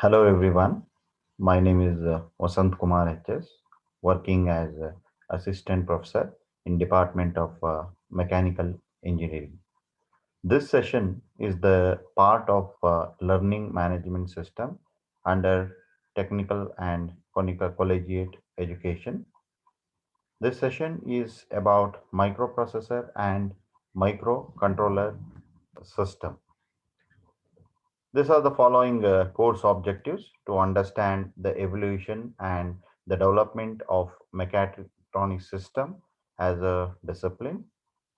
Hello everyone. My name is Vasant Kumar HS, working as assistant professor in Department of Mechanical Engineering. This session is the part of learning management system under technical and collegiate education. This session is about microprocessor and microcontroller system. These are the following course objectives to understand the evolution and the development of mechatronic system as a discipline,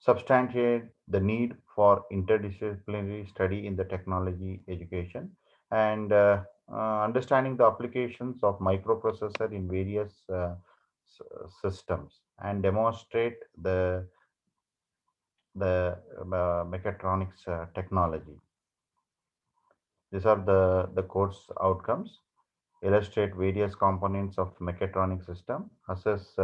substantiate the need for interdisciplinary study in the technology education, and understanding the applications of microprocessor in various systems, and demonstrate the mechatronics technology. These are the course outcomes. Illustrate various components of mechatronic system, assess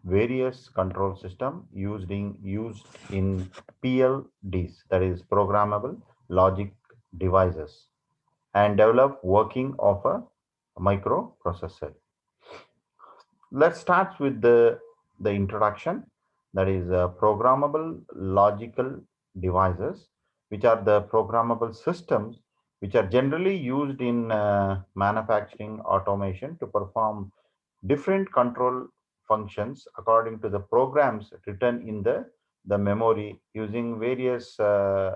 various control system used in PLDs, that is programmable logic devices, and develop working of a microprocessor. Let's start with the introduction, that is programmable logical devices, which are the programmable systems which are generally used in manufacturing automation to perform different control functions according to the programs written in the memory using various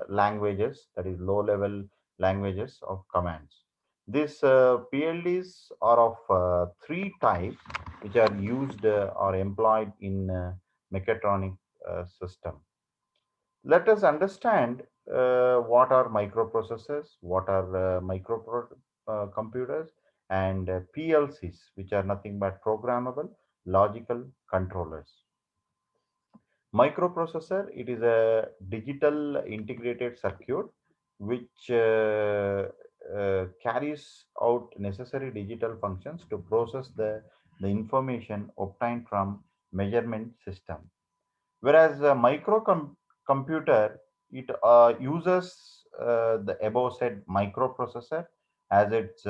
languages, that is low level languages of commands. These PLDs are of three types which are used or employed in mechatronic system. Let us understand what are microprocessors, what are computers, and PLCs, which are nothing but programmable logical controllers. Microprocessor, it is a digital integrated circuit which carries out necessary digital functions to process the information obtained from measurement system. Whereas a computer, it uses the above said microprocessor as its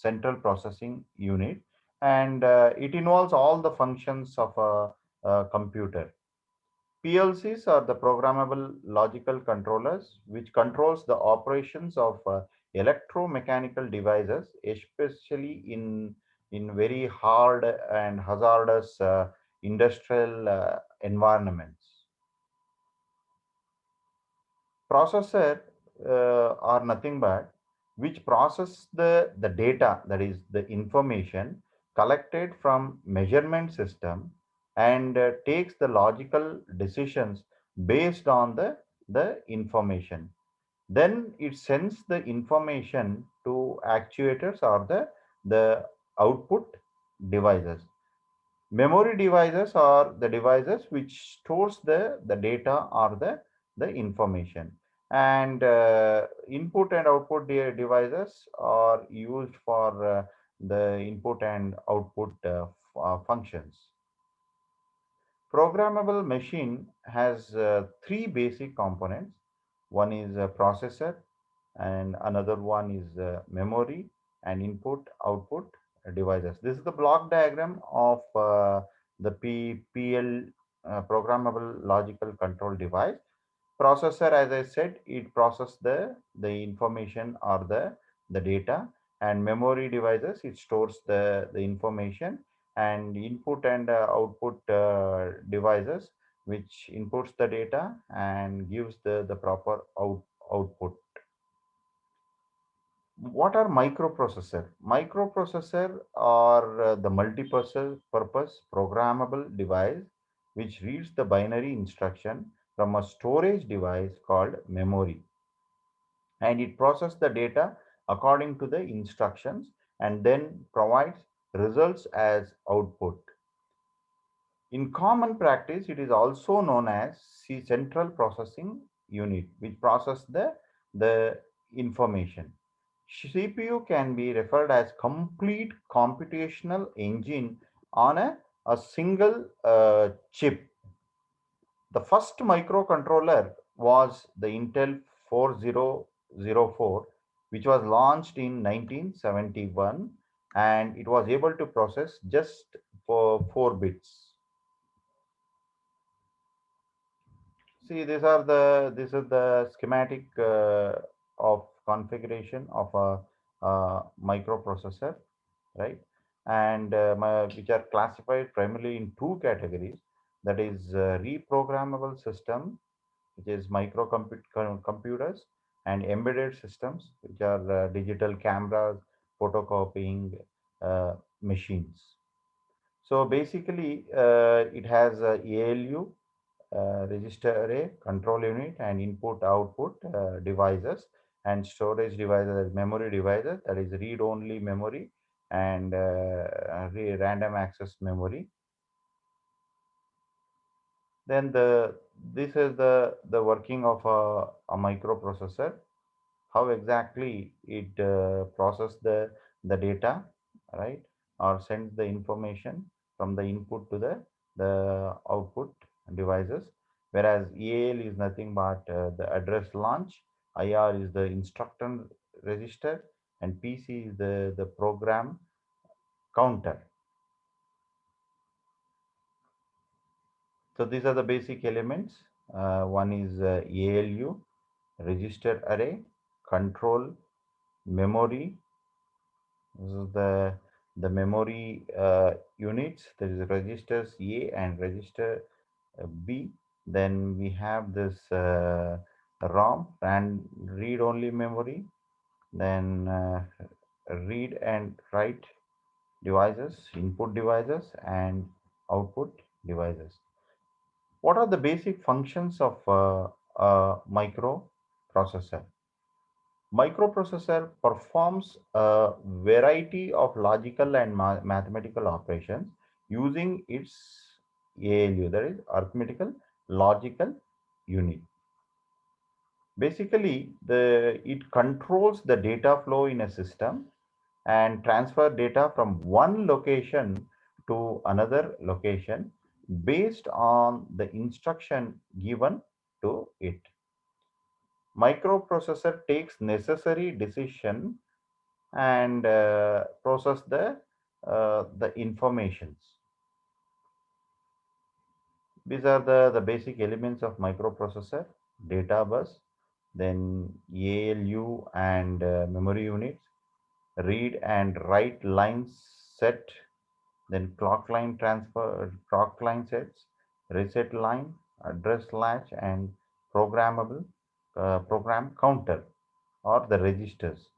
central processing unit, and it involves all the functions of a computer. PLCs are the programmable logical controllers, which controls the operations of electromechanical devices, especially in very hard and hazardous industrial environments. Processor are nothing but which process the data, that is the information collected from measurement system, and takes the logical decisions based on the information. Then it sends the information to actuators or the output devices. Memory devices are the devices which stores the data or the information. And input and output devices are used for the input and output functions. Programmable machine has three basic components. One is a processor, and another one is memory and input output devices. This is the block diagram of the PL programmable logical control device. Processor, as I said, it processes the information or the data, and memory devices, it stores the information, and input and output devices, which inputs the data and gives the proper output. What are microprocessor? Microprocessor are the multi-purpose programmable device which reads the binary instruction from a storage device called memory, and it processes the data according to the instructions and then provides results as output. In common practice, it is also known as central processing unit, which processes the information. CPU can be referred as complete computational engine on a single chip. The first microcontroller was the Intel 4004, which was launched in 1971, and it was able to process just for 4 bits. See, this is the schematic of configuration of a microprocessor, right? And which are classified primarily in two categories. That is reprogrammable system, which is computers, and embedded systems, which are digital cameras, photocopying machines. So basically, it has a ALU, register array, control unit, and input output devices, and storage devices, memory devices, that is read only memory and random access memory. Then this is the working of a microprocessor, how exactly it process the data, right, or sends the information from the input to the output devices. Whereas EAL is nothing but the address launch, IR is the instruction register, and PC is the program counter. So these are the basic elements. One is ALU, register array, control, memory. This is the memory units. There is registers A and register B. Then we have this ROM and read only memory. Then read and write devices, input devices, and output devices. What are the basic functions of a microprocessor? Microprocessor performs a variety of logical and mathematical operations using its ALU, that is arithmetical logical unit. Basically, it controls the data flow in a system and transfer data from one location to another location based on the instruction given to it. Microprocessor takes necessary decision and process the informations. These are the basic elements of microprocessor: data bus, then ALU and memory units, read and write lines set, then clock line sets, reset line, address latch, and programmable program counter, or the registers.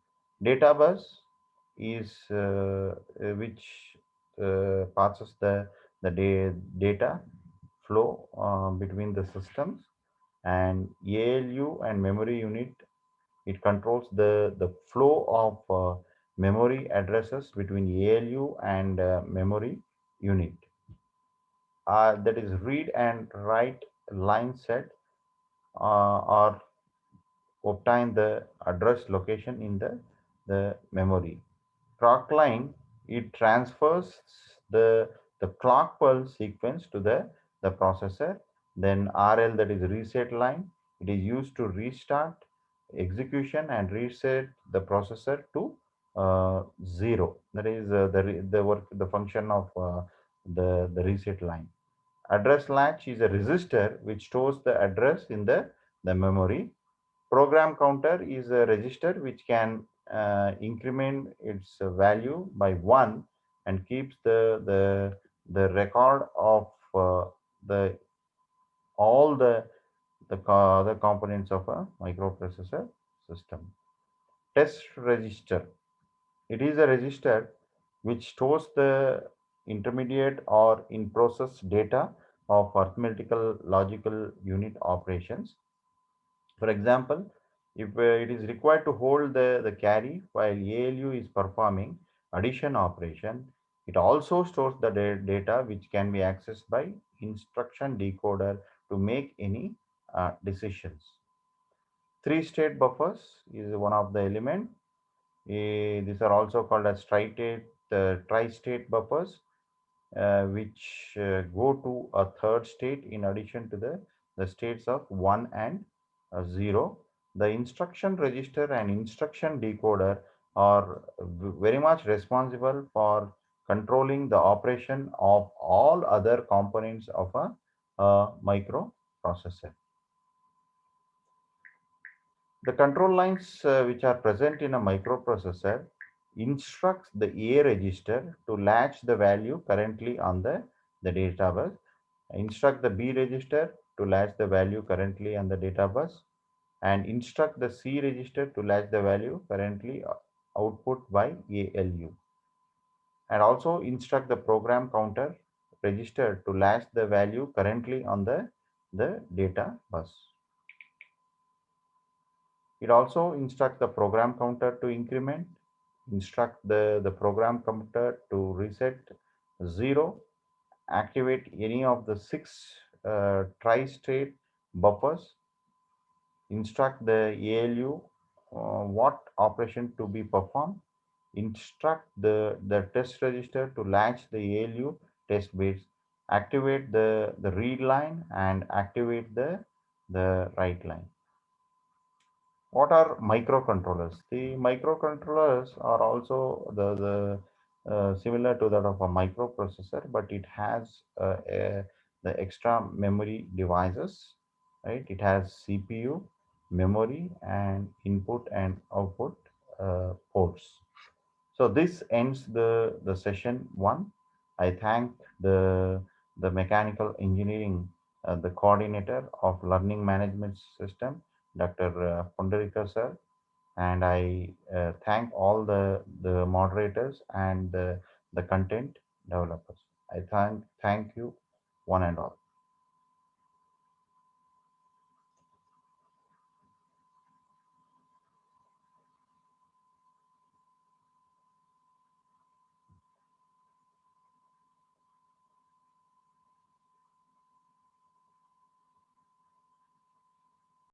Data bus is which passes the data flow between the systems, and ALU and memory unit, it controls the flow of memory addresses between ALU and memory unit. That is read and write line set or obtain the address location in the memory. Clock line, it transfers the clock pulse sequence to the processor. Then RL, that is reset line, it is used to restart execution and reset the processor to 0. That is the function of the reset line. Address latch is a register which stores the address in the memory. Program counter is a register which can increment its value by 1 and keeps the record of the all the components of a microprocessor system. Test register. It is a register which stores the intermediate or in process data of arithmetical logical unit operations. For example, if it is required to hold the carry while ALU is performing addition operation, it also stores the data which can be accessed by instruction decoder to make any decisions. Three-state buffers is one of the element. These are also called as tri-state buffers, which go to a third state in addition to the states of 1 and 0. The instruction register and instruction decoder are very much responsible for controlling the operation of all other components of a microprocessor. The control lines which are present in a microprocessor instructs the A register to latch the value currently on the data bus, instruct the B register to latch the value currently on the data bus, and instruct the C register to latch the value currently output by ALU, and also instruct the program counter register to latch the value currently on the data bus. It also instructs the program counter to increment, instruct the program counter to reset 0, activate any of the 6 tri-state buffers, instruct the ALU what operation to be performed, instruct the test register to latch the ALU test bits, activate the read line and activate the write line. What are microcontrollers? The microcontrollers are also the similar to that of a microprocessor, but it has the extra memory devices, right? It has CPU, memory, and input and output ports. So this ends the session one. I thank the mechanical engineering, the coordinator of learning management system, Dr. Pundarika sir, and I thank all the moderators and the content developers. I thank you one and all.